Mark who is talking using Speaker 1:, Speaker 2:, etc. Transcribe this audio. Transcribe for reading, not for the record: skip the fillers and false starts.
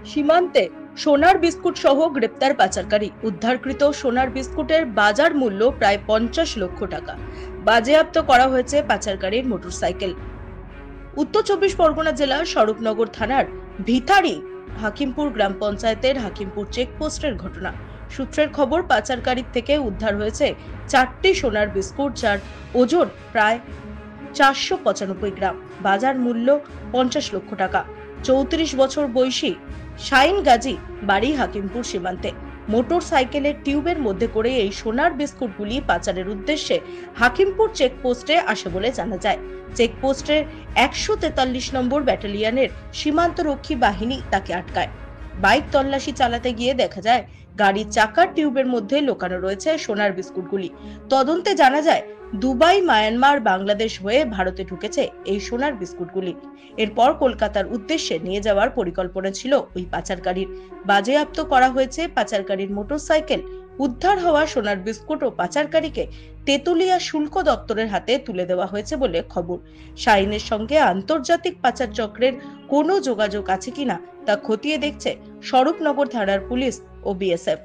Speaker 1: সীমান্তে সোনার বিস্কুট সহ গ্রেপ্তার পাচারকারী। উদ্ধারকৃত সোনার বিস্কুটের বাজার মূল্য প্রায় 50 লক্ষ টাকা। বাজেয়াপ্ত করা হয়েছে পাচারকারীর মোটরসাইকেল। উত্তর চব্বিশ পরগনা জেলার স্বরূপনগর থানার ভিথারি হাকিমপুর গ্রাম পঞ্চায়েতের হাকিমপুর চেকপোস্টের ঘটনা। সূত্রের খবর, পাচারকারীর থেকে উদ্ধার হয়েছে 4টি সোনার বিস্কুট, যার ওজন প্রায় 495 গ্রাম। বাজার মূল্য 50 লক্ষ টাকা। 34 বছর বয়সী শাইন গাজী, বাড়ি হাকিমপুর সীমান্তে। মোটর সাইকেলের টিউবের মধ্যে করে এই সোনার বিস্কুটগুলি পাচারের উদ্দেশ্যে হাকিমপুর চেকপোস্টে আসে বলে জানা যায়। চেকপোস্টের 143 নম্বর ব্যাটালিয়নের সীমান্তরক্ষী বাহিনী তাকে আটকায়। বাইক তল্লাশি চালাতে গিয়ে দেখা যায় গাড়ির চাকার টিউবের মধ্যে লোকানো রয়েছে সোনার বিস্কুটগুলি। তদন্তে জানা যায় দুবাই, মায়ানমার, বাংলাদেশ হয়ে ভারতে ঢুকেছে এই সোনার বিস্কুটগুলি। এরপর কলকাতার উদ্দেশ্যে নিয়ে যাওয়ার পরিকল্পনা ছিল ওই পাচারকারীর। বাজেয়াপ্ত করা হয়েছে পাচারকারীর মোটরসাইকেল। উদ্ধার হওয়া সোনার বিস্কুট ও পাচারকারীকে তেতুলিয়া শুল্ক দপ্তরের হাতে তুলে দেওয়া হয়েছে বলে খবর। শাইনের সঙ্গে আন্তর্জাতিক পাচার চক্রের কোনো যোগাযোগ আছে কিনা তা খতিয়ে দেখছে স্বরূপনগর থানার পুলিশ ও বিএসএফ।